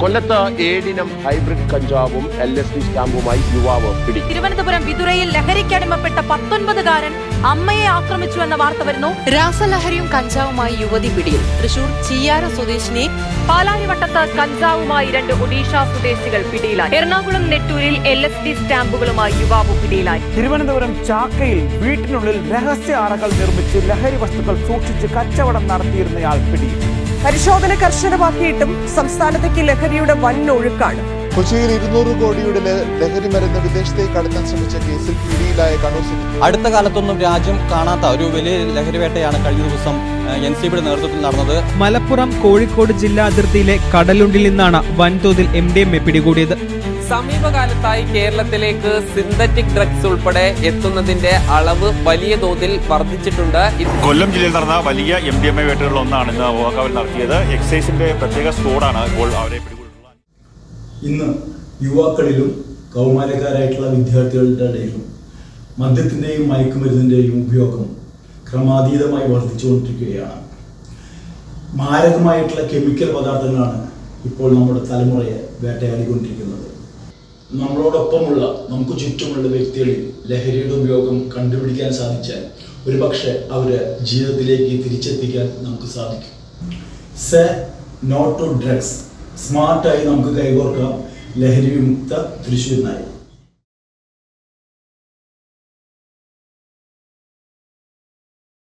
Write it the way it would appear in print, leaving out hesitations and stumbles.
കൊല്ലത്ത് ഏഴിനം ഹൈബ്രിഡ് കഞ്ചാവും LSD സ്റ്റാമ്പുമായി യുവാവ് പിടി. തിരുവനന്തപുരം വിതുരയിൽ ലഹരിക്കടിമപ്പെട്ട 19-കാരൻ അമ്മയെ ആക്രമിച്ചുവെന്ന വാർത്ത വരുന്നു. രാസലഹരിയും കഞ്ചാവുമായി യുവതി പിടിയിൽ. തൃശൂർ ചിയ്യാര സ്വദേശിനി. പാലാരിവട്ടത്ത് കഞ്ചാവുമായി 2 ഒഡീഷ സ്വദേശികൾ പിടിയിലായി. എറണാകുളം നെട്ടൂരിൽ LSD സ്റ്റാമ്പുകളുമായി യുവാവ് പിടിയിലായി. തിരുവനന്തപുരം ചാക്കയിൽ വീട്ടിനുള്ളിൽ രഹസ്യ അറകൾ നിർമ്മിച്ച് ലഹരി വസ്തുക്കൾ സൂക്ഷിച്ച് കച്ചവടം നടത്തിയിരുന്നയാൾ പിടിയിൽ. പരിശോധന കർശനമാക്കിയിട്ടും സംസ്ഥാനത്തേക്ക് ലഹരിയുടെ വൻ ഒഴുക്കാണ്. കൊച്ചിയിൽ 200 കോടിയുടെ ലഹരി മരുന്ന് വിദേശത്തേക്ക് കടത്താൻ ശ്രമിച്ച കേസിൽ പിടിയിലായ കണ്ണൂർ സിറ്റി. അടുത്ത കാലത്തൊന്നും രാജ്യം കാണാത്ത ഒരു വലിയ ലഹരിവേട്ടയാണ് കഴിഞ്ഞ ദിവസം NCBയുടെ നേതൃത്വത്തിൽ നടന്നത്. മലപ്പുറം കോഴിക്കോട് ജില്ലാ അതിർത്തിയിലെ കടലുണ്ടിൽ നിന്നാണ് വൻതോതിൽ MDMA പിടികൂടിയത്. സമീപകാലത്തായി കേരളത്തിലേക്ക് സിന്തറ്റിക് ഡ്രഗ്സ് ഉൾപ്പെടെ എത്തുന്നതിന്റെ അളവ് വലിയ തോതിൽ വർദ്ധിച്ചിട്ടുണ്ട്. കൊല്ലം ജില്ലയിൽ നടന്ന വലിയ MDMA വേട്ടകളിലൊന്നാണ് ഇന്ന് ഓഹാക്കാവിൽ നടത്തിയത്. എക്സൈസിന്റെ പ്രത്യേക സ്ക്വാഡാണ് ഇപ്പോൾ അവരെ പിടികൂടുന്നത്. ഇന്ന് യുവാക്കളിലും കൗമാരക്കാരായിട്ടുള്ള വിദ്യാർത്ഥികളുടെ ഇടയിലും മദ്യത്തിൻ്റെയും മയക്കുമരുന്നിൻ്റെയും ഉപയോഗം ക്രമാതീതമായി വർദ്ധിച്ചുകൊണ്ടിരിക്കുകയാണ്. മാരകമായിട്ടുള്ള കെമിക്കൽ പദാർത്ഥങ്ങളാണ് ഇപ്പോൾ നമ്മുടെ തലമുറയെ വേട്ടയാടിക്കൊണ്ടിരിക്കുന്നത്. നമ്മളോടൊപ്പമുള്ള നമുക്ക് ചുറ്റുമുള്ള വ്യക്തികളിൽ ലഹരിയുടെ ഉപയോഗം കണ്ടുപിടിക്കാൻ സാധിച്ചാൽ ഒരുപക്ഷെ അവരെ ജീവിതത്തിലേക്ക് തിരിച്ചെത്തിക്കാൻ നമുക്ക് സാധിക്കും. Say no to drugs. സ്മാർട്ടായി നമുക്ക് കൈകോർക്കാം. ലഹരി വിമുക്ത തൃശ്ശൂരിനായി.